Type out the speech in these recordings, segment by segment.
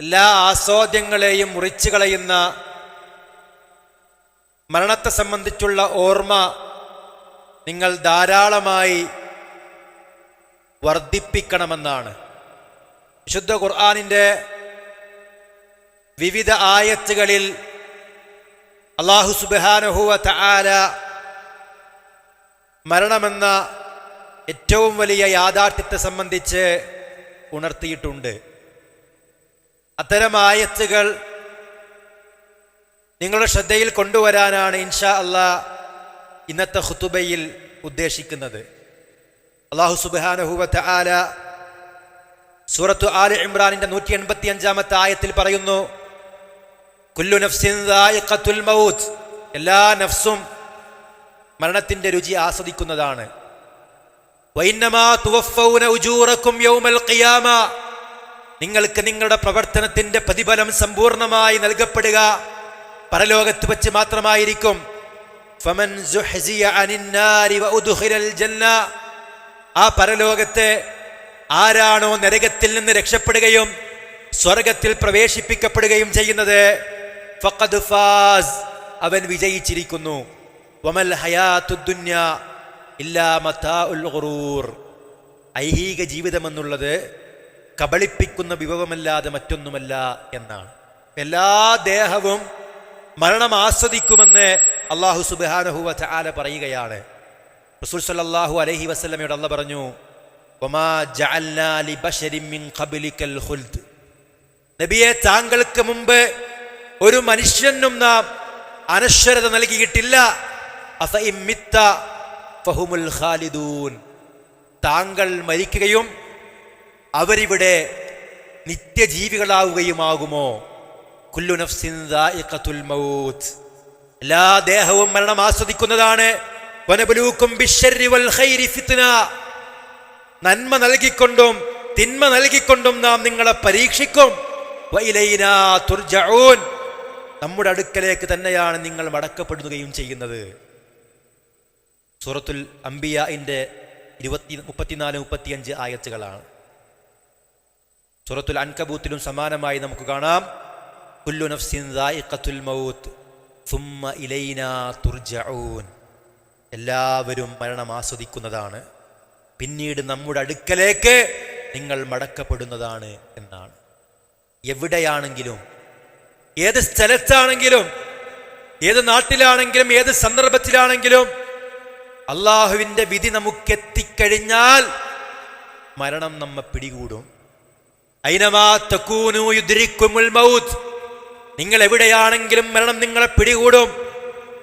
എല്ലാ ആസ്വാദ്യങ്ങളെയും മുറിച്ചു കളയുന്ന മരണത്തെ സംബന്ധിച്ചുള്ള ഓർമ്മ നിങ്ങൾ ധാരാളമായി വർദ്ധിപ്പിക്കണമെന്നാണ്. വിശുദ്ധ ഖുർആനിൻ്റെ വിവിധ ആയത്തുകളിൽ അല്ലാഹു സുബ്ഹാനഹു വ തആല മരണമെന്ന ഏറ്റവും വലിയ യാഥാർത്ഥ്യത്തെ സംബന്ധിച്ച് ഉണർത്തിയിട്ടുണ്ട്. അത്തരം ആയത്തുകൾ നിങ്ങളുടെ ശ്രദ്ധയിൽ കൊണ്ടുവരാനാണ് ഇൻഷാ അല്ലാഹ് ഇന്നത്തെ ഖുതുബയിൽ ഉദ്ദേശിക്കുന്നത്. അല്ലാഹു സുബ്ഹാനഹു വ തആല സൂറത്തു ആലി ഇംറാനിന്റെ 185-ാമത്തെ ആയത്തിൽ പറയുന്നു, കുല്ലു നഫ്സിൻ ദായിഖത്തുൽ മൗത്ത്, എല്ലാ നഫ്സും മരണത്തിന്റെ രുചി ആസ്വദിക്കുന്നതാണ്. വഇന്നമാ തുവഫൗന ഉജൂറക്കും യൗമൽ ഖിയാമ, നിങ്ങൾക്ക് നിങ്ങളുടെ പ്രവർത്തനത്തിന്റെ പ്രതിഫലം സമ്പൂർണമായി നൽകപ്പെടുക പരലോകത്ത് വെച്ച് മാത്രമായിരിക്കും. ഫമൻ സുഹ്സിയ അനിന്നാരി വഉദ്ഖിലൽ ജന്ന, ആ പരലോകത്തെ ആരാണോ നരകത്തിൽ നിന്ന് രക്ഷപ്പെടുകയും സ്വർഗത്തിൽ പ്രവേശിപ്പിക്കപ്പെടുകയും ചെയ്യുന്നത്, ഫഖദ് ഫാസ്, അവൻ വിജയിച്ചിരിക്കുന്നു. വമൽ ഹയാത്തുദ് ദുനിയ ഇല്ലാ മതാഉൽ ഗുറൂർ, ഐഹിക ജീവിതമെന്നുള്ളത് കബളിപ്പിക്കുന്ന വിഭവമല്ലാതെ മറ്റൊന്നുമല്ല എന്നാണ്. എല്ലാ ദേഹവും മരണം ആസ്വദിക്കുമെന്ന് അല്ലാഹു സുബ്ഹാനഹു വ തആല പറയുകയാണ്. റസൂൽ സല്ലല്ലാഹു അലൈഹി വസല്ലമയോട് അല്ലാഹു പറഞ്ഞു, വമാ ജഅൽനാ ലിബശരിൻ മിൻ ഖബ്ലിക്കൽ ഖുൽദ്, നബിയെ താങ്കൾക്ക് മുമ്പ് ഒരു മനുഷ്യനും നാം അനശ്വരത നൽകിയിട്ടില്ല. അഫഇൻ മിത്ത ഫഹുമുൽ ഖാലിദൂൻ, താങ്കൾ മരിക്കുകയും അവരിവിടെ നിത്യജീവികളാവുകയുമാകുമോ? കുല്ലു നഫ്സിൻ ദായിഖത്തുൽ മൗത്ത്, എല്ലാ ദേഹവും മരണം ആസ്വദിക്കുന്നതാണ്. വനബ്ലൂക്കും ബിശ്ശർരി വൽ ഖൈരി ഫിത്ന, നന്മ നൽകിക്കൊണ്ടും തിന്മ നൽകിക്കൊണ്ടും നാം നിങ്ങളെ പരീക്ഷിക്കും. വഇലൈനാ തുർജഊൻ, നമ്മുടെ അടുക്കലേക്ക് തന്നെയാണ് നിങ്ങൾ മടക്കപ്പെടുകയും ചെയ്യുന്നത്. സൂറത്തുൽ അംബിയാഇന്റെ 34-35 ആയത്തുകളാണ്. സൂറത്തുൽ അൻകബൂത്തിലും സമാനമായി നമുക്ക് കാണാം, കുല്ലു നഫ്സിൻ ദായിഖത്തുൽ മൗത്ത് സുമ്മ ഇലൈനാ തുർജഊൻ, എല്ലാവരും മരണം ആസ്വദിക്കുന്നതാണ്, പിന്നീട് നമ്മുടെ അടുക്കലേക്ക് നിങ്ങൾ മടക്കപ്പെടുന്നതാണ് എന്നാണ്. എവിടെയാണെങ്കിലും, ഏത് സ്ഥലത്താണെങ്കിലും, ഏത് നാട്ടിലാണെങ്കിലും, ഏത് സന്ദർഭത്തിലാണെങ്കിലും അള്ളാഹുവിൻ്റെ വിധി നമുക്ക് എത്തിക്കഴിഞ്ഞാൽ മരണം നമ്മെ പിടികൂടും. ഐനമാ തകൂനു യുദ്രിക്കുമുൽ മൗത്ത്, നിങ്ങൾ എവിടെയാണെങ്കിലും മരണം നിങ്ങളെ പിടികൂടും.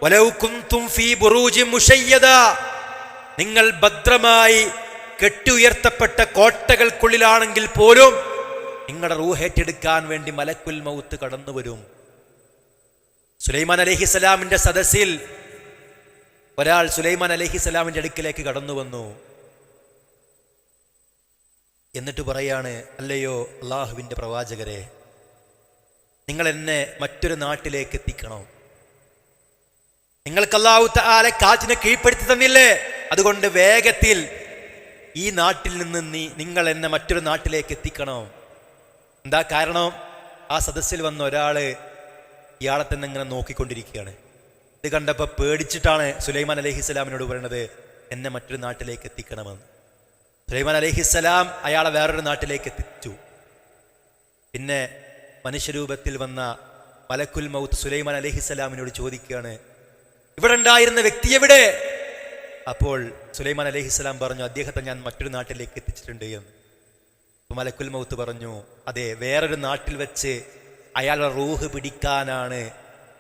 വലൗ കുന്തും ഫീ ബുറൂജിൻ മുശയ്യദ, നിങ്ങൾ ഭദ്രമായി കെട്ടിയുയർത്തപ്പെട്ട കോട്ടകൾക്കുള്ളിലാണെങ്കിൽ പോലും നിങ്ങളുടെ റൂഹേറ്റെടുക്കാൻ വേണ്ടി മലക്കുൽ മൗത്ത് കടന്നു വരും. സുലൈമാൻ അലൈഹിസ്സലാമിന്റെ സദസ്സിൽ ഒരാൾ സുലൈമാൻ അലൈഹിസ്സലാമിന്റെ അടുക്കിലേക്ക് കടന്നു വന്നു. എന്നിട്ട് പറയാണ്, അല്ലയോ അള്ളാഹുവിന്റെ പ്രവാചകരെ, നിങ്ങൾ എന്നെ മറ്റൊരു നാട്ടിലേക്ക് എത്തിക്കണം. നിങ്ങൾക്ക് അല്ലാഹു തആല കാറ്റിനെ കീഴ്പ്പെടുത്തി തന്നില്ലേ, അതുകൊണ്ട് വേഗത്തിൽ ഈ നാട്ടിൽ നിന്ന് നിങ്ങൾ എന്നെ മറ്റൊരു നാട്ടിലേക്ക് എത്തിക്കണം. എന്താ കാരണം? ആ സദസ്സിൽ വന്ന ഒരാള് ഇയാളെ തന്നെ ഇങ്ങനെ നോക്കിക്കൊണ്ടിരിക്കുകയാണ്. ഇത് കണ്ടപ്പോൾ പേടിച്ചിട്ടാണ് സുലൈമാൻ അലൈഹിസ്സലാമിനോട് പറയുന്നത്, എന്നെ മറ്റൊരു നാട്ടിലേക്ക് എത്തിക്കണമെന്ന്. സുലൈമാൻ അലൈഹിസ്സലാം അയാളെ വേറൊരു നാട്ടിലേക്ക് എത്തിച്ചു. പിന്നെ മനുഷ്യരൂപത്തിൽ വന്ന മലക്കുൽ മൗത്ത് സുലൈമാൻ അലൈഹിസ്സലാമിനോട് ചോദിക്കുകയാണ്, ഇവിടെ ഉണ്ടായിരുന്ന വ്യക്തി എവിടെ? അപ്പോൾ സുലൈമാൻ അലൈഹിസ്സലാം പറഞ്ഞു, അദ്ദേഹത്തെ ഞാൻ മറ്റൊരു നാട്ടിലേക്ക് എത്തിച്ചിട്ടുണ്ട് എന്ന്. അപ്പോൾ മലക്കുൽ മൗത്ത് പറഞ്ഞു, അതെ, വേറൊരു നാട്ടിൽ വെച്ച് അയാളുടെ റൂഹ് പിടിക്കാനാണ്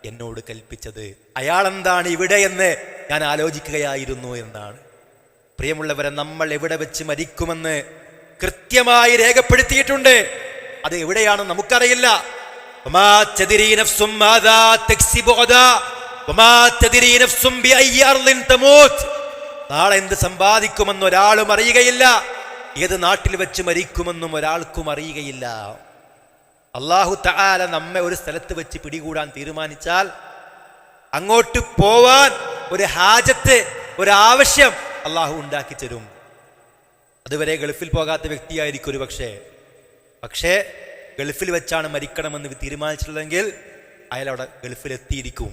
എന്നോട് കൽപ്പിച്ചത്. അയാൾ എന്താണ് ഇവിടെ എന്ന് ഞാൻ ആലോചിക്കുകയായിരുന്നു എന്നാണ്. പ്രിയമുള്ളവരെ, നമ്മൾ എവിടെ വെച്ച് മരിക്കുമെന്ന് കൃത്യമായി രേഖപ്പെടുത്തിയിട്ടുണ്ട്. അത് എവിടെയാണെന്ന് നമുക്കറിയില്ല. നാളെ എന്ത് സമ്പാദിക്കുമെന്ന് ഒരാളും അറിയുകയില്ല. ഏത് നാട്ടിൽ വെച്ച് മരിക്കുമെന്നും ഒരാൾക്കും അറിയുകയില്ല. അല്ലാഹു തആല നമ്മെ ഒരു സ്ഥലത്ത് വെച്ച് പിടികൂടാൻ തീരുമാനിച്ചാൽ അങ്ങോട്ട് പോവാൻ ഒരു ഹാജത്ത്, ഒരു ആവശ്യം അല്ലാഹു ഉണ്ടാക്കി തരും. അതുവരെ ഗൾഫിൽ പോകാത്ത വ്യക്തിയായിരിക്കും ഒരു പക്ഷേ ഗൾഫിൽ വെച്ചാണ് മരിക്കണമെന്ന് തീരുമാനിച്ചിട്ടുള്ളതെങ്കിൽ അയാൾ അവിടെ ഗൾഫിലെത്തിയിരിക്കും.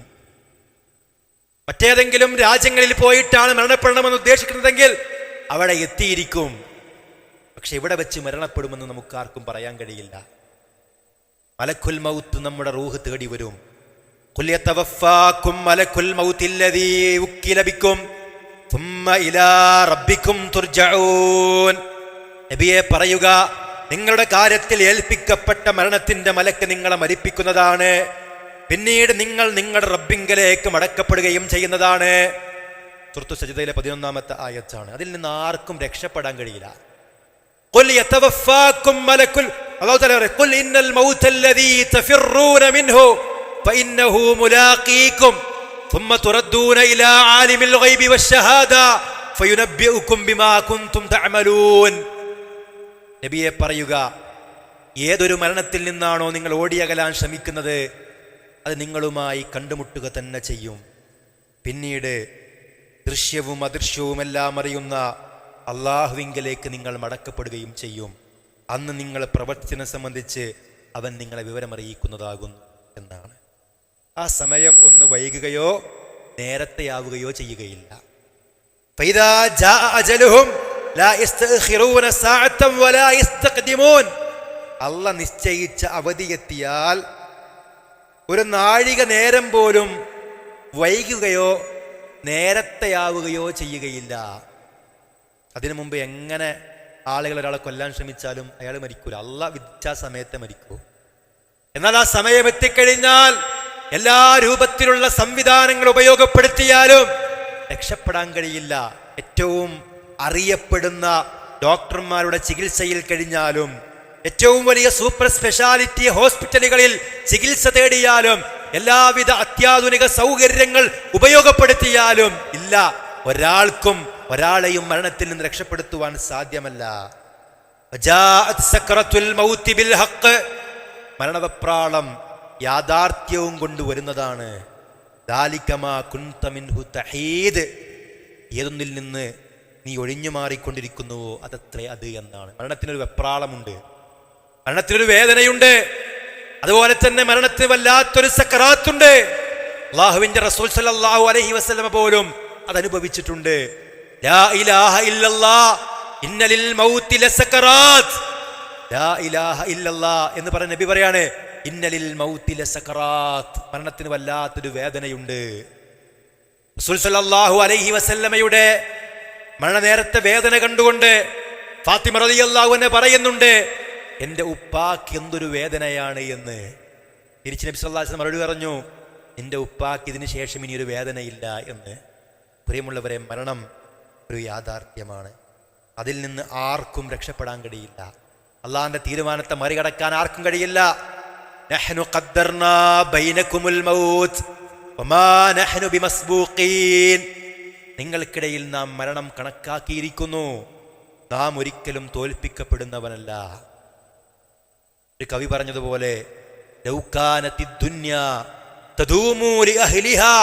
മറ്റേതെങ്കിലും രാജ്യങ്ങളിൽ പോയിട്ടാണ് മരണപ്പെടണമെന്ന് ഉദ്ദേശിക്കുന്നതെങ്കിൽ അവിടെ എത്തിയിരിക്കും. പക്ഷെ ഇവിടെ വെച്ച് മരണപ്പെടുമെന്ന് നമുക്ക് ആർക്കും പറയാൻ കഴിയില്ല. മലക്കുൽ മൗത്ത് നമ്മുടെ റൂഹ് തേടി വരും. ഖുൽ യതവഫാകും മലക്കുൽ മൗത്തില്ലദീ ഉക്കില ബിക്കും സുമ്മ ഇലാ റബ്ബിക്കും തുർജഊൻ. നബിയെ പറയുക, നിങ്ങളുടെ കാര്യത്തിൽ ഏൽപ്പിക്കപ്പെട്ട മരണത്തിന്റെ മലക്ക് നിങ്ങളെ മരിപ്പിക്കുന്നതാണ്. പിന്നീട് നിങ്ങൾ നിങ്ങളുടെ റബ്ബിങ്കലേക്ക് മടക്കപ്പെടുകയും ചെയ്യുന്നതാണ്. സൂറത്തു സജ്ദയിലെ 11-ാമത്തെ ആയത്താണ്. അതിൽ നിന്ന് ആർക്കും രക്ഷപ്പെടാൻ കഴിയില്ല. ഖുൽ യതവഫാകും മലക്കുൽ അല്ലാഹു തആല പറയും, ഖുൽ ഇന്നൽ മൗതല്ലദീ തഫിറൂന മിൻഹു ഫഇന്നഹു മുലാഖീകും ثم തുറദ്ദൂന ഇലാ ആലിമിൽ ഗൈബി വശഹാദ ഫയുനബ്ബിഉകും ബിമാ കുൻതും തഅമലൂൻ. നബിയെ പറയുക, ഏതൊരു മരണത്തിൽ നിന്നാണോ നിങ്ങൾ ഓടിയകലാൻ ശ്രമിക്കുന്നത് അത് നിങ്ങളുമായി കണ്ടുമുട്ടുക തന്നെ ചെയ്യും. പിന്നീട് ദൃശ്യവും അദൃശ്യവുമെല്ലാം അറിയുന്ന അള്ളാഹുവിങ്കലേക്ക് നിങ്ങൾ മടക്കപ്പെടുകയും ചെയ്യും. അന്ന് നിങ്ങൾ പ്രവർത്തിച്ചതിനെ സംബന്ധിച്ച് അവൻ നിങ്ങളെ വിവരമറിയിക്കുന്നതാകുന്നു എന്നാണ്. ആ സമയം ഒന്ന് വൈകുകയോ നേരത്തെയാവുകയോ ചെയ്യുകയില്ല. ഫൈദാ ജാഅ അജലുഹും ലാ യസ്തഖിറൂന സഅതൻ വലാ യസ്തഖ്ദിമൂൻ. അല്ലാഹ് നിശ്ചയിച്ച അവധി എത്തിയാൽ ഒരു നാഴിക നേരം പോലും വൈകുകയോ നേരത്തെയാവുകയോ ചെയ്യുകയില്ല. അതിനു മുമ്പ് എങ്ങനെ ആളുകൾ ഒരാളെ കൊല്ലാൻ ശ്രമിച്ചാലും അയാൾ മരിക്കൂല. അള്ളാഹ് വിധിച്ച സമയത്തെ മരിക്കൂ. എന്നാൽ ആ സമയം എത്തിക്കഴിഞ്ഞാൽ എല്ലാ രൂപത്തിലുള്ള സംവിധാനങ്ങൾ ഉപയോഗപ്പെടുത്തിയാലും രക്ഷപ്പെടാൻ കഴിയില്ല. ഏറ്റവും അറിയപ്പെടുന്ന ഡോക്ടർമാരുടെ ചികിത്സയിൽ കഴിഞ്ഞാലും ഏറ്റവും വലിയ സൂപ്പർ സ്പെഷ്യാലിറ്റി ഹോസ്പിറ്റലുകളിൽ ചികിത്സ തേടിയാലും എല്ലാവിധ അത്യാധുനിക സൗകര്യങ്ങൾ ഉപയോഗപ്പെടുത്തിയാലും ഇല്ല, ഒരാൾക്കും ഒരാളെയും മരണത്തിൽ നിന്ന് രക്ഷപ്പെടുത്തുവാൻ സാധ്യമല്ല. മരണവെപ്രാളം യാഥാർത്ഥ്യവും കൊണ്ടുവരുന്നതാണ്. ഏതൊന്നിൽ നിന്ന് നീ ഒഴിഞ്ഞു മാറിക്കൊണ്ടിരിക്കുന്നുവോ അതത്രേ അത് എന്നാണ്. മരണത്തിനൊരു വെപ്രാളമുണ്ട്, മരണത്തിനൊരു വേദനയുണ്ട്. അതുപോലെ തന്നെ മരണത്തിന് വല്ലാത്തൊരു സക്കറാത്തുണ്ട്. അല്ലാഹുവിന്റെ റസൂൽ സല്ലല്ലാഹു അലൈഹി വസല്ലമ പോലും അതനുഭവിച്ചിട്ടുണ്ട്. ലാ ഇലാഹ ഇല്ലല്ലാഹ് ഇന്ന ലിൽ മൗതി ലസക്കറാത്ത്. ലാ ഇലാഹ ഇല്ലല്ലാഹ് എന്ന് പറഞ്ഞ നബി പറയാണ്, ഇന്ന ലിൽ മൗതി ലസക്കറാത്ത്, മരണത്തിന് വല്ലാത്തൊരു വേദനയുണ്ട്. റസൂൽ സല്ലല്ലാഹു അലൈഹി വസല്ലമയുടെ മരണനേരത്തെ വേദന കണ്ടുകൊണ്ട് ഫാത്തിമ റളിയല്ലാഹു അൻഹ പറയുന്നുണ്ട്, എൻ്റെ ഉപ്പാക്ക് എന്തൊരു വേദനയാണ് എന്ന്. തിരിച്ച് നബി സല്ലല്ലാഹു അലൈഹി വസല്ലം മറുപടി പറഞ്ഞു, എൻ്റെ ഉപ്പാക്ക് ഇതിന് ശേഷം ഇനിയൊരു വേദനയില്ല എന്ന്. പ്രിയമുള്ളവരെ, മരണം ഒരു യാഥാർത്ഥ്യമാണ്. അതിൽ നിന്ന് ആർക്കും രക്ഷപ്പെടാൻ കഴിയില്ല. അള്ളാഹിന്റെ തീരുമാനത്തെ മറികടക്കാൻ ആർക്കും കഴിയില്ല. നഹ്നു ഖദ്ദർനാ ബൈനകുമുൽ മൗത്ത് വമാ നഹ്നു ബിമസ്ബൂഖീൻ. നിങ്ങൾക്കിടയിൽ നാം മരണം കണക്കാക്കിയിരിക്കുന്നു, നാം ഒരിക്കലും തോൽപ്പിക്കപ്പെടുന്നവനല്ല. ഒരു കവി പറഞ്ഞതുപോലെ, ലൗകാനത്തി ദുനിയാ തദൂമു ലിഅഹ്ലിഹാ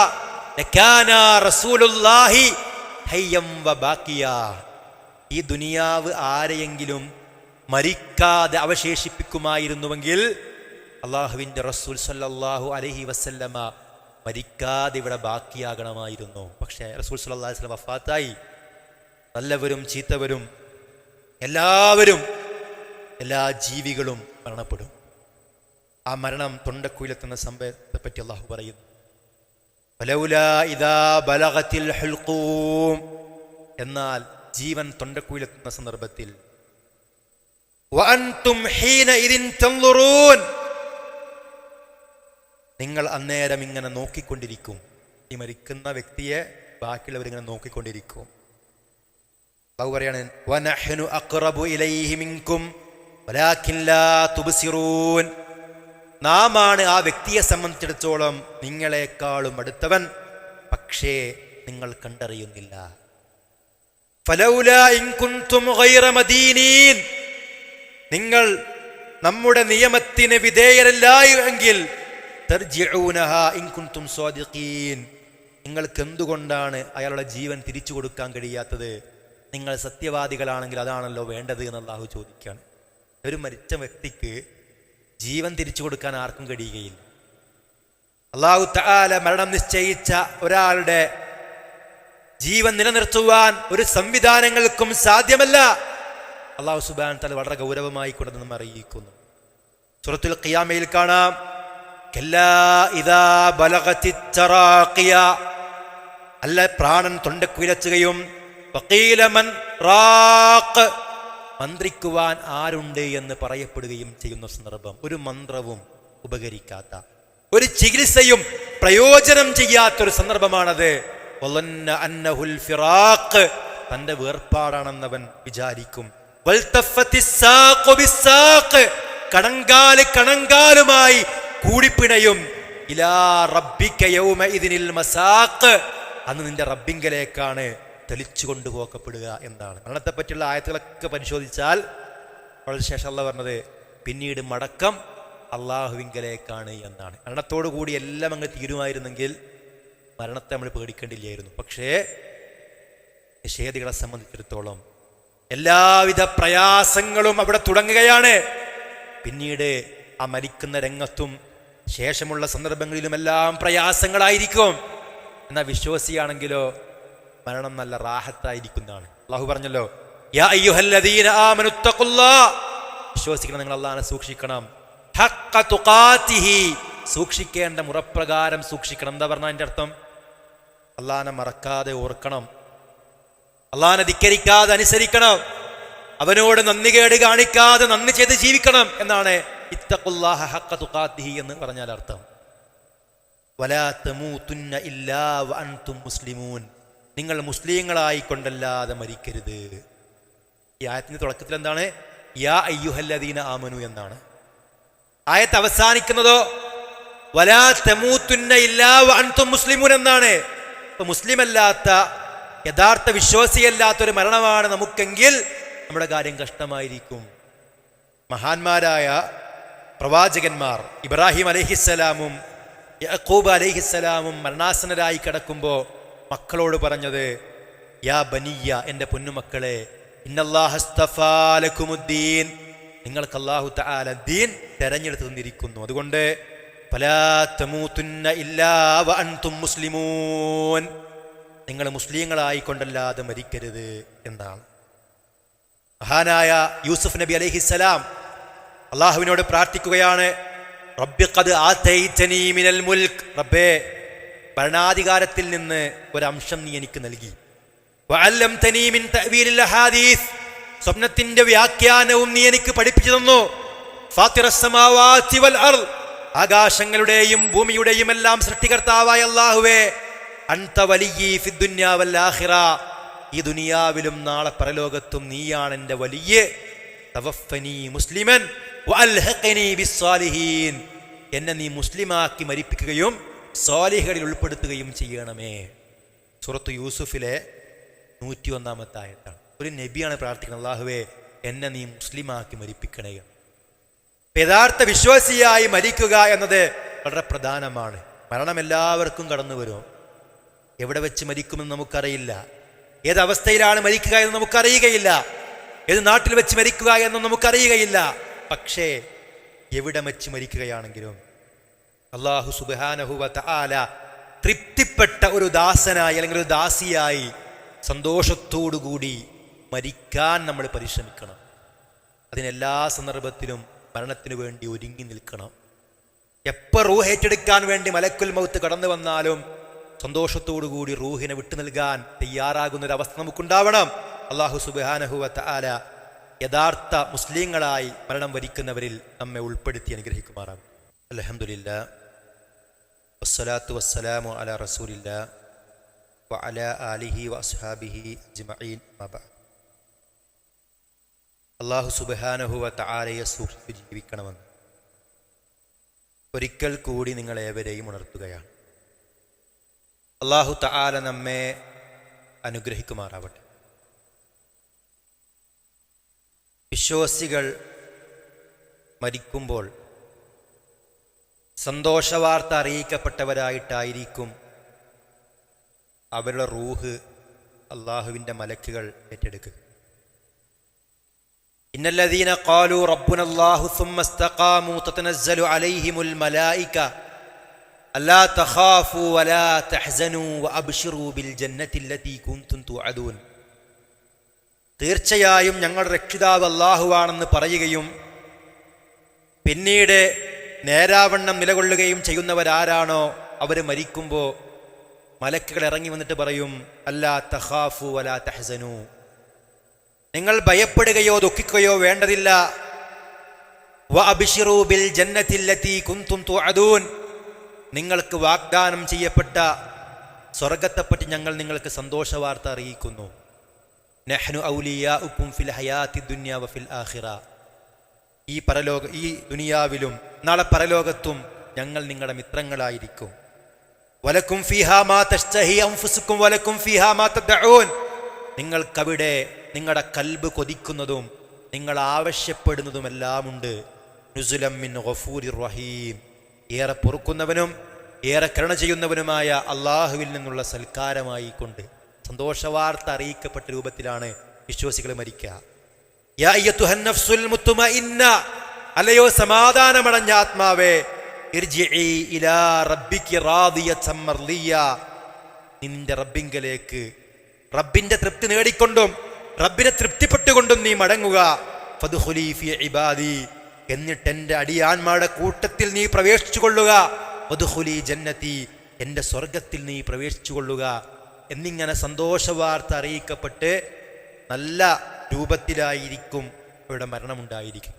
ലകാന റസൂലുള്ളാഹി ഹയ്യം വബാഖിയാ. ഈ ദുനിയാവ് ആരെയെങ്കിലും മരിക്കാതെ അവശേഷിപ്പിക്കുമായിരുന്നുവെങ്കിൽ അള്ളാഹുവിൻ്റെ റസൂൽ സല്ലല്ലാഹു അലൈഹി വസല്ലമ മരിക്കാതെ ഇവിടെ ബാക്കിയാകണമായിരുന്നു. പക്ഷേ റസൂൽ സല്ലല്ലാഹു അലൈഹി വസല്ലം വഫാത്തായി. നല്ലവരും ചീത്തവരും എല്ലാവരും, എല്ലാ ജീവികളും മരണപ്പെടും. ആ മരണം തൊണ്ടക്കുയിലെത്തുന്ന സംഭവത്തെ പറ്റി അള്ളാഹു പറയുന്നു, ഫലൗലാ ഇദാ ബലഗത്തിൽ ഹുൽഖൂം. എന്നാൽ ജീവൻ തൊണ്ടക്കുയിലെത്തുന്ന സന്ദർഭത്തിൽ വഅൻതും ഹീനഇദിൻ തൻളുറൂൻ, നിങ്ങൾ അന്നേരം ഇങ്ങനെ നോക്കിക്കൊണ്ടിരിക്കും. ഈ മരിക്കുന്ന വ്യക്തിയെ ബാക്കിയുള്ളവരിങ്ങനെ നോക്കിക്കൊണ്ടിരിക്കും. അല്ലാഹു പറയാണ്, വനഹ്നു അഖ്റബു ഇലൈഹി മിൻകും വലാകിൻ ലാ തുബ്സിറൂൻ. നാമാണ് ആ വ്യക്തിയെ സംബന്ധിച്ചിടത്തോളം നിങ്ങളെക്കാളും അടുത്തവൻ, പക്ഷേ നിങ്ങൾ കണ്ടറിയുന്നില്ല. ഫലൗലാ ഇൻ കുൻതും ഗൈറ മദീനീൻ, നിങ്ങൾ നമ്മുടെ നിയമത്തിന് വിധേയരല്ലായെങ്കിൽ തർജിഊനഹാ ഇൻ കുൻതും സ്വാദിഖീൻ, നിങ്ങൾക്ക് എന്തുകൊണ്ടാണ് അയാളുടെ ജീവൻ തിരിച്ചു കൊടുക്കാൻ കഴിയാത്തത്? നിങ്ങൾ സത്യവാദികളാണെങ്കിൽ അതാണല്ലോ വേണ്ടത് എന്ന് അല്ലാഹു ചോദിക്കുകയാണ്. ഒരു മരിച്ച വ്യക്തിക്ക് ജീവൻ തിരിച്ചു കൊടുക്കാൻ ആർക്കും കഴിയുകയില്ല. അല്ലാഹു തആല മരണം നിശ്ചയിച്ച ഒരാളുടെ ജീവൻ നിലനിർത്തുവാൻ ഒരു സംവിധാനങ്ങൾക്കും സാധ്യമല്ല. അല്ലാഹു സുബ്ഹാനഹു വ തആല വളരെ ഗൗരവമായി കൊണ്ട് നമ്മെ അറിയിക്കുന്നു. സൂറത്തുൽ ഖിയാമയിൽ കാണാം, കല്ലാ ഇദാ ബലഗതിത് തറാഖിയ, അല്ല പ്രാണൻ തൊണ്ടക്കുലച്ചുകയും വഖീല മൻ റാഖ്, മന്ത്രിക്കുവാൻ ആരുണ്ട് എന്ന് പറയപ്പെടുകയും ചെയ്യുന്ന സന്ദർഭം. ഒരു മന്ത്രവും ഉപകരിക്കാത്ത, ഒരു ചികിത്സയും പ്രയോജനം ചെയ്യാത്തൊരു സന്ദർഭമാണത്. വളന്ന അന്നഹുൽ ഫിറാഖ്, തന്റെ വേർപാടാണെന്നവൻ വിചാരിക്കും. വൽതഫത്തിസ് സാഖു ബിസ്സാഖ്, കണങ്കാല് കണങ്കാലുമായി കൂടിപ്പിണയും. ഇലാ റബ്ബിക യൗമഇദിനിൽ മസാഖ്, അന്ന് നിന്റെ റബ്ബിങ്കലേക്കാണ് തെളിച്ചു കൊണ്ടുപോക്കപ്പെടുക എന്നാണ്. മരണത്തെ പറ്റിയുള്ള ആയത്തുകളൊക്കെ പരിശോധിച്ചാൽ വളരെ ശേഷം അല്ലാഹു പറഞ്ഞത് പിന്നീട് മടക്കം അള്ളാഹുവിങ്കലേക്കാണ് എന്നാണ്. മരണത്തോടു കൂടി എല്ലാം അങ്ങ് തീരുമായിരുന്നെങ്കിൽ മരണത്തെ നമ്മൾ പേടിക്കേണ്ടില്ലായിരുന്നു. പക്ഷേ നിഷേധികളെ സംബന്ധിച്ചിടത്തോളം എല്ലാവിധ പ്രയാസങ്ങളും അവിടെ തുടങ്ങുകയാണ്. പിന്നീട് ആ മരിക്കുന്ന രംഗത്തും ശേഷമുള്ള സന്ദർഭങ്ങളിലുമെല്ലാം പ്രയാസങ്ങളായിരിക്കും. എന്നാൽ വിശ്വാസിയാണെങ്കിലോ മരണം നല്ല റാഹത്തായിരിക്കുന്നതാണ്. അല്ലാഹു പറഞ്ഞല്ലോ, യാ അയ്യുഹല്ലദീന ആമനു തഖുല്ലാഹ്, വിശ്വസിക്കണം, നിങ്ങൾ അല്ലാഹുവിനെ സൂക്ഷിക്കണം. ഹഖ്ഖ തുഖാതിഹി, സൂക്ഷിക്കേണ്ട മുറപ്രകാരം സൂക്ഷിക്കണം. എന്താ പറഞ്ഞാൽ അതിൻ്റെ അർത്ഥം? അല്ലാഹുവിനെ മറക്കാതെ ഓർക്കണം, അല്ലാഹുവിനെ ധിക്കരിക്കാതെ അനുസരിക്കണം, അവനോട് നന്ദികേട് കാണിക്കാതെ നന്ദി ചെയ്ത് ജീവിക്കണം എന്നാണ് ഇത്തഖുല്ലാഹ ഹഖ്ഖ തുഖാതിഹി എന്ന് പറഞ്ഞാൽ അർത്ഥം. വലാ തമൂതുന്ന ഇല്ലാ വഅൻതും മുസ്ലിമൂൻ, നിങ്ങൾ മുസ്ലിങ്ങളായിക്കൊണ്ടല്ലാതെ മരിക്കരുത്. ഈ ആയത്തിന്റെ തുടക്കത്തിൽ എന്താണ്? യാ അയ്യുഹല്ലദീന ആമനു എന്നാണ്. ആയത്ത് അവസാനിക്കുന്നതോ വലാ തമൂതുന്ന ഇല്ലാ വഅൻതും മുസ്ലിമൂൻ എന്നാണ്. ഇപ്പൊ മുസ്ലിം അല്ലാത്ത, യഥാർത്ഥ വിശ്വാസിയല്ലാത്തൊരു മരണമാണ് നമുക്കെങ്കിൽ നമ്മുടെ കാര്യം കഷ്ടമായിരിക്കും. മഹാന്മാരായ പ്രവാചകന്മാർ ഇബ്രാഹിം അലൈഹിസ്സലാമും യഅഖൂബ് അലൈഹിസ്സലാമും മരണാസന്നരായി കിടക്കുമ്പോൾ മക്കളോട് പറഞ്ഞത്, യാ ബനിയ, എൻ്റെ പൊന്നുമക്കളെ, ഇന്നല്ലാഹ അസ്തഫാ ലക്കുമുദ്ദീൻ, നിങ്ങൾക്ക് അല്ലാഹു തആല ദീൻ തെരഞ്ഞെടുത്ത് തന്നിരിക്കുന്നു. അതുകൊണ്ട് ഫലാ തമൂതുന്ന ഇല്ലാ വഅൻതും മുസ്ലിമൂൻ, നിങ്ങൾ മുസ്ലിങ്ങളായിക്കൊണ്ടല്ലാതെ മരിക്കരുത് എന്നാണ്. മഹാനായ യൂസുഫ് നബി അലൈഹിസ്സലാം അള്ളാഹുവിനോട് പ്രാർത്ഥിക്കുകയാണ്, റബ്ബി ഖദ് ആതൈതനീ മിനൽ മുൽക്ക്, റബ്ബേ ഭരണാധികാരത്തിൽ നിന്ന് ഒരംശം നീ എനിക്ക് നൽകി. വഅല്ലംതനീ മിൻ തഅ്വീലിൽ അഹാദീസ്, സ്വപ്നത്തിന്റെ വ്യാഖ്യാനവും നീ എനിക്ക് പഠിപ്പിച്ചു തന്നു. ഫാത്തിറസ് സമാവാതി വൽ അർദ്, ആകാശങ്ങളുടെയും ഭൂമിയുടെയും എല്ലാം സൃഷ്ടികർത്താവായ അല്ലാഹുവേ, അൻത വലിയ്യി ഫിദ്ദുന്യാ വൽ ആഖിറ, ഈ ദുനിയാവിലും നാളെ പരലോകത്തും നീയാണ് എൻ്റെ വലിയ. തവഫനി മുസ്ലിമൻ വഅൽഹിഖ്നി ബിസ്സാലിഹീൻ, എന്നെ നീ മുസ്ലിമാക്കി മരിപ്പിക്കുകയും സ്വാലിഹുകളിൽ ഉൾപ്പെടുത്തുകയും ചെയ്യണമേ. സൂറത്ത് യൂസുഫിലെ 101-ാമത്തെ ആയത്താണ്. ഒരു നബിയാണ് പ്രാർത്ഥിക്കുന്നത്, അല്ലാഹുവേ എന്നെ നീ മുസ്ലിമാക്കി മരിപ്പിക്കണേ. യഥാർത്ഥ വിശ്വാസിയായി മരിക്കുക എന്നത് വളരെ പ്രധാനമാണ്. മരണം എല്ലാവർക്കും കടന്നു വരും. എവിടെ വെച്ച് മരിക്കുമെന്ന് നമുക്കറിയില്ല, ഏതവസ്ഥയിലാണ് മരിക്കുക എന്ന് നമുക്കറിയുകയില്ല, ഏത് നാട്ടിൽ വെച്ച് മരിക്കുക എന്നും നമുക്കറിയുകയില്ല. പക്ഷേ എവിടെ വെച്ച് മരിക്കുകയാണെങ്കിലും അല്ലാഹു സുബ്ഹാനഹു വ തആല തൃപ്തിപ്പെട്ട ഒരു ദാസനായി അല്ലെങ്കിൽ ഒരു ദാസിയായി സന്തോഷത്തോടുകൂടി മരിക്കാൻ നമ്മൾ പരിശ്രമിക്കണം. അതിനെല്ലാ സന്ദർഭത്തിലും മരണത്തിനു വേണ്ടി ഒരുങ്ങി നിൽക്കണം. എപ്പോൾ റൂഹ് ഏറ്റെടുക്കാൻ വേണ്ടി മലക്കുൽ മൗത്ത് കടന്നു വന്നാലും സന്തോഷത്തോടുകൂടി റൂഹിനെ വിട്ടു നൽകാൻ തയ്യാറാകുന്നൊരവസ്ഥ നമുക്കുണ്ടാവണം. അല്ലാഹു സുബ്ഹാനഹു വ തആല യഥാർത്ഥ മുസ്ലിങ്ങളായി മരണം വരിക്കുന്നവരിൽ നമ്മെ ഉൾപ്പെടുത്തി അനുഗ്രഹിക്കുമാറാകും. അൽഹംദുലില്ലാഹ് വസ്സലാത്തു വസ്സലാമു അലാ റസൂലില്ലാഹ് വഅലാ ആലിഹി വഅസ്ഹാബിഹി അജ്മഈൻ. അല്ലാഹു സുബ്ഹാനഹു വ തആലയെ സൂക്ഷിച്ച് ജീവിക്കണമെന്ന് ഒരിക്കൽ കൂടി നിങ്ങളേവരെയും ഉണർത്തുകയാണ്. അല്ലാഹു തആല നമ്മെ അനുഗ്രഹിക്കുമാറാവട്ടെ. വിശ്വാസികൾ മരിക്കുമ്പോൾ സന്തോഷവാർത്ത അറിയിക്കപ്പെട്ടവരായിട്ടായിരിക്കും അവരുടെ റൂഹ് അള്ളാഹുവിൻ്റെ മലക്കുകൾ ഏറ്റെടുക്കുക. ഇന്നല്ലദീന ഖാലൂ റബ്ബുനല്ലാഹു സുമ്മ ഇസ്തഖാമൂ തതനസ്സലു അലൈഹിമുൽ മലായിക അല്ലാ തഖാഫൂ വലാ തഹ്സനൂ വഅബ്ശിറൂ ബിൽ ജന്നത്തില്ലതീ കുൻതും തുഅദൂൻ. തീർച്ചയായും ഞങ്ങളുടെ രക്ഷിതാവ് അല്ലാഹുവാണെന്ന് പറയുകയും പിന്നീട് നേരാവണ്ണം നിലകൊള്ളുകയും ചെയ്യുന്നവരാരാണോ അവർ മരിക്കുമ്പോൾ മലക്കുകൾ ഇറങ്ങി വന്നിട്ട് പറയും, അല്ലാ തഖാഫു വലാ തഹ്സനു, നിങ്ങൾ ഭയപ്പെടുകയോ ദുഃഖിക്കുകയോ വേണ്ടതില്ല. വഅബ്ശിറൂ ബിൽ ജന്നത്തില്ലതീ കുൻതും തുഅദൂൻ, നിങ്ങൾക്ക് വാഗ്ദാനം ചെയ്യപ്പെട്ട സ്വർഗത്തെപ്പറ്റി ഞങ്ങൾ നിങ്ങൾക്ക് സന്തോഷവാർത്ത അറിയിക്കുന്നു. നഹ്നു ഔലിയാഉകും ഫിൽ ഹയാത്തി ദുനിയ വഫിൽ ആഖിറ, ഈ ദുനിയാവിലും നാളെ പരലോകത്തും ഞങ്ങൾ നിങ്ങളുടെ മിത്രങ്ങളായിരിക്കും. വലക്കും ഫീഹാ മാ തശ്തഹി അൻഫുസുക്കും വലക്കും ഫീഹാ മാ തദ്ഊൻ, നിങ്ങൾക്കവിടെ നിങ്ങളുടെ കൽബ് കൊതിക്കുന്നതും നിങ്ങൾ ആവശ്യപ്പെടുന്നതുമെല്ലാം ഉണ്ട്. നുസുലം മിൻ ഗഫൂരിർ റഹീം, ഏറെ പൊറുക്കുന്നവനും ഏറെ കരുണ ചെയ്യുന്നവനുമായ അള്ളാഹുവിൽ നിന്നുള്ള സൽക്കാരമായി കൊണ്ട് സന്തോഷവാർത്ത അറിയിക്കപ്പെട്ട രൂപത്തിലാണ് വിശ്വാസികൾ മരിക്കുക. യാ അയ്യത്തുഹൻ നഫ്സുൽ മുത്മഇന്ന, അല്ലയോ സമാധാനമടഞ്ഞ ആത്മാവേ, ഇർജിഇ ഇലാ റബ്ബികി റാദിയതൻ മർളിയ, നിന്റെ റബ്ബിങ്കലേക്ക് റബ്ബിന്റെ തൃപ്തി നേടിക്കൊണ്ടും റബ്ബിനെ തൃപ്തിപ്പെട്ടുകൊണ്ടും നീ മടങ്ങുക. ഫദ്ഖുലി ഫീ ഇബാദി, എന്നിട്ട് എൻ്റെ അടിയാന്മാരുടെ കൂട്ടത്തിൽ നീ പ്രവേശിച്ചു കൊള്ളുക. വദ്ഖുലി ജന്നതി, എൻ്റെ സ്വർഗത്തിൽ നീ പ്രവേശിച്ചു കൊള്ളുക എന്നിങ്ങനെ സന്തോഷവാർത്ത അറിയിക്കപ്പെട്ട് നല്ല രൂപത്തിലായിരിക്കും അവരുടെ മരണമുണ്ടായിരിക്കും.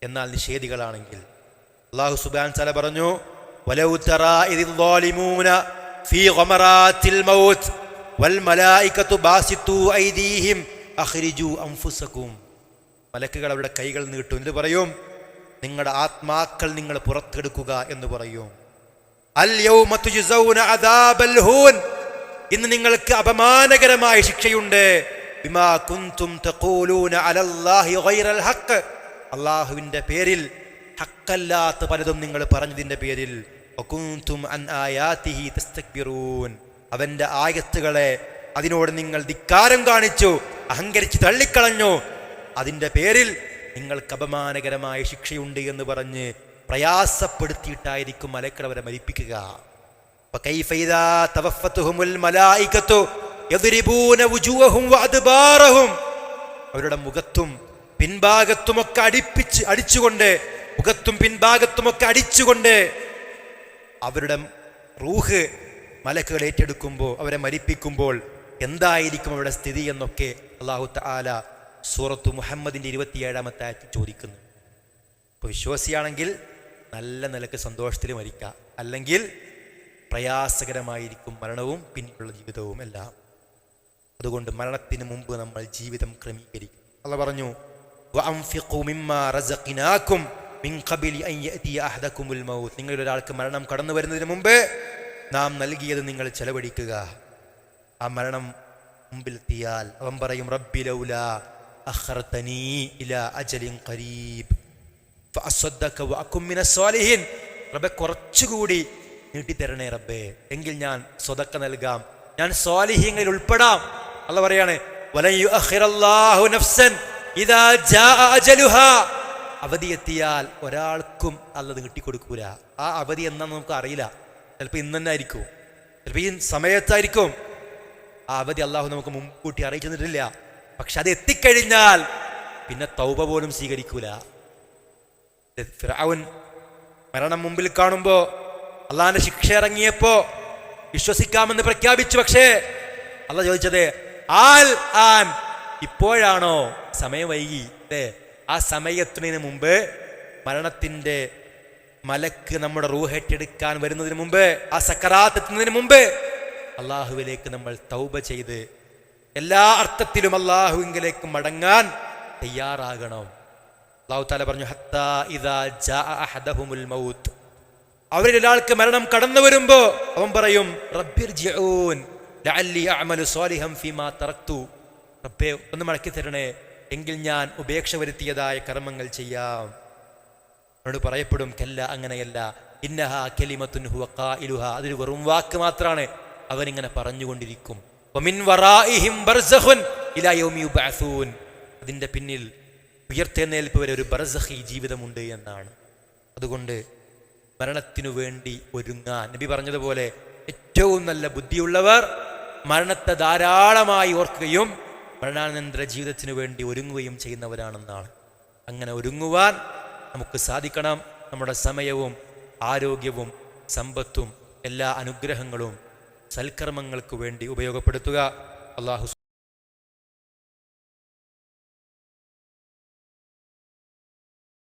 എന്നാൽ നിഷേധികളാണെങ്കിൽ അല്ലാഹു സുബ്ഹാനഹു വ തആല പറഞ്ഞു, വലൗ തറാ ഇദിൽ ളാലിമൂന ഫീ ഗമറാത്തിൽ മൗത്ത് വൽ മലായികതു ബാസിതു ഐദീഹിം അഖ്രിജു അൻഫുസകും, മലക്കുകൾ അവരുടെ കൈകൾ നീട്ടും. എന്ന് പറയും, നിങ്ങളുടെ ആത്മാക്കൾ നിങ്ങൾ പുറത്തെടുക്കുക എന്ന് പറയും. അൽ യൗമ തുജ്സൗന അദാബൽ ഹൂൻ, ഇന്ന് നിങ്ങൾക്ക് അപമാനകരമായ ശിക്ഷയുണ്ട്. ബിമാ കുൻതും തഖൂലൂന അലല്ലാഹി ഗൈറൽ ഹഖ്, അല്ലാഹുവിന്റെ പേരിൽ ഹഖല്ലാത്ത പലതും നിങ്ങൾ പറഞ്ഞതിന്റെ പേരിൽ. വകുൻതും അൻ ആയാതിഹി തസ്തക്ബിറൂൻ, അവന്റെ ആയത്തുകളെ അതിനോട് നിങ്ങൾ ധിക്കാരം കാണിച്ചു, അഹങ്കരിച്ച് തള്ളിക്കളഞ്ഞു. അതിന്റെ പേരിൽ നിങ്ങൾക്ക് അപമാനകരമായ ശിക്ഷയുണ്ട് എന്ന് പറഞ്ഞ് പ്രയാസപ്പെടുത്തിയിട്ടായിരിക്കും മലക്കുകൾ അവരെ മരിപ്പിക്കുക. فكيف إذا توفتهم الملائكة يضربون وجوههم وأدبارهم, അവരുടെ മുഖത്തും പിൻഭാഗത്തുമൊക്കെ അടിച്ചുകൊണ്ട് മുഖത്തും പിൻഭാഗത്തുമൊക്കെ അടിച്ചുകൊണ്ട് അവരുടെ റൂഹ് മലക്കുകൾ ഏറ്റെടുക്കുമ്പോൾ അവരെ മരിപ്പിക്കുമ്പോൾ എന്തായിരിക്കും അവരുടെ സ്ഥിതി എന്നൊക്കെ അല്ലാഹു തആല സൂറത്തു മുഹമ്മദിന്റെ 27-ാമത്തെ ആയത്തിൽ ചോദിക്കുന്നു. അപ്പോൾ വിശ്വാസിയാണെങ്കിൽ നല്ല നിലക്ക് സന്തോഷത്തിൽ മരിക്കുക, അല്ലെങ്കിൽ പ്രയാസകരമായിരിക്കും മരണവും പിന്നീടുള്ള ജീവിതവും എല്ലാം. അതുകൊണ്ട് മരണത്തിന് മുമ്പ് നമ്മൾ ജീവിതം ക്രമീകരിക്കും. അല്ലാഹു പറഞ്ഞു, വഅൻഫിഖൂ മിമ്മാ റസഖ്നാകും മിൻ ഖബലി അൻ യഅതിയ അഹദകുമുൽ മൗത്ത്, നിങ്ങളിൽ ഒരാൾക്ക് മരണം കടന്നു വരുന്നതിന് മുമ്പ് നാം നൽകിയത് നിങ്ങൾ ചെലവഴിക്കുക. ആ മരണം മുമ്പിലെത്തിയാൽ അവൻ പറയും, റബ്ബി ലൗലാ അഖർതനീ ഇലാ അജലിൻ ഖരീബ് ഫഅസ്സദ്ദക വഅകും മിനസ് സ്വാലിഹീൻ, റബ്ബേ കുറച്ചുകൂടി നീട്ടിത്തരണേ റബ്ബേ, എങ്കിൽ ഞാൻ സ്വതക്ക നൽകാം, ഞാൻ സ്വാലിഹീങ്ങളിൽ ഉൾപ്പെടാം. അല്ലാഹു പറയാണ്, വലൻ യുഅഖിറല്ലാഹു നഫ്സൻ ഇദാ ജാഅ അജലുഹാ, അവധി എത്തിയാൽ ഒരാൾക്കും അല്ലാഹു നീട്ടിക്കൊടുക്കൂല. ആ അവധി എന്നാന്ന് നമുക്ക് അറിയില്ല, ചിലപ്പോൾ ഇന്ന് തന്നെ ആയിരിക്കും, ചിലപ്പോൾ ഈ സമയത്തായിരിക്കും. ആ അവധി അല്ലാഹു നമുക്ക് മുൻകൂട്ടി അറിയിച്ചു തന്നിട്ടില്ല. പക്ഷെ അത് എത്തിക്കഴിഞ്ഞാൽ പിന്നെ തൗബ പോലും സ്വീകരിക്കൂല. ഫിർഔൻ മരണം മുമ്പിൽ കാണുമ്പോൾ അള്ളാഹിന്റെ ശിക്ഷ ഇറങ്ങിയപ്പോ വിശ്വസിക്കാമെന്ന് പ്രഖ്യാപിച്ചു. പക്ഷേ അള്ളാഹ് ചോദിച്ചത്, ആൽ ആൻ, ഇപ്പോഴാണോ? സമയം വൈകി അല്ലേ? ആ സമയത്തിന് മുമ്പ്, മരണത്തിന്റെ മലക്ക് നമ്മുടെ റൂഹേറ്റെടുക്കാൻ വരുന്നതിന് മുമ്പ്, ആ സക്കറാത്ത് എത്തുന്നതിന് മുമ്പ് അള്ളാഹുവിലേക്ക് നമ്മൾ തൗബ ചെയ്ത് എല്ലാ അർത്ഥത്തിലും അള്ളാഹുവിലേക്ക് മടങ്ങാൻ തയ്യാറാകണം. അല്ലാഹു തആല പറഞ്ഞു, ഹത്താ ഇദാ ജാഅ അഹദഹുമുൽ മൗത്ത്, അവരിൽ ഒരാൾക്ക് മരണം കടന്നു വരുമ്പോ അവൻ പറയും, റബ്ബിർജിഊൻ ലഅല്ലി അഅമലു സ്വാലിഹൻ ഫീമാ തറക്തു, റബ്ബേ ഒന്ന് മടക്കി തരണേ, എങ്കിൽ ഞാൻ ഉപേക്ഷ വരുത്തിയതായ കർമ്മങ്ങൾ ചെയ്യാം. അവനോട് പറയപ്പെടും, കല്ല, അങ്ങനെയല്ല, ഇന്നഹാ കലിമത്തുൻ ഹുവ ഖായിലുഹാ, അതൊരു വെറും വാക്ക് മാത്രമാണ്, അവനിങ്ങനെ പറഞ്ഞുകൊണ്ടിരിക്കും. വമിൻ വറാഇഹിം ബർസഖുൻ ഇലാ യൗമി യുബഅസൂൻ, അതിന്റെ പിന്നിൽ ഉയർത്തെഴുന്നേൽപ്പ് വരെ ഒരു ബർസഖി ജീവിതമുണ്ട് എന്നാണ്. അതുകൊണ്ട് മരണത്തിനു വേണ്ടി ഒരുങ്ങാൻ നബി പറഞ്ഞതുപോലെ ഏറ്റവും നല്ല ബുദ്ധിയുള്ളവർ മരണത്തെ ധാരാളമായി ഓർക്കുകയും മരണാനന്തര ജീവിതത്തിനു വേണ്ടി ഒരുങ്ങുകയും ചെയ്യുന്നവരാണെന്നാണ്. അങ്ങനെ ഒരുങ്ങുവാൻ നമുക്ക് സാധിക്കണം. നമ്മുടെ സമയവും ആരോഗ്യവും സമ്പത്തും എല്ലാ അനുഗ്രഹങ്ങളും സൽക്കർമ്മങ്ങൾക്ക് വേണ്ടി ഉപയോഗപ്പെടുത്തുക. അല്ലാഹു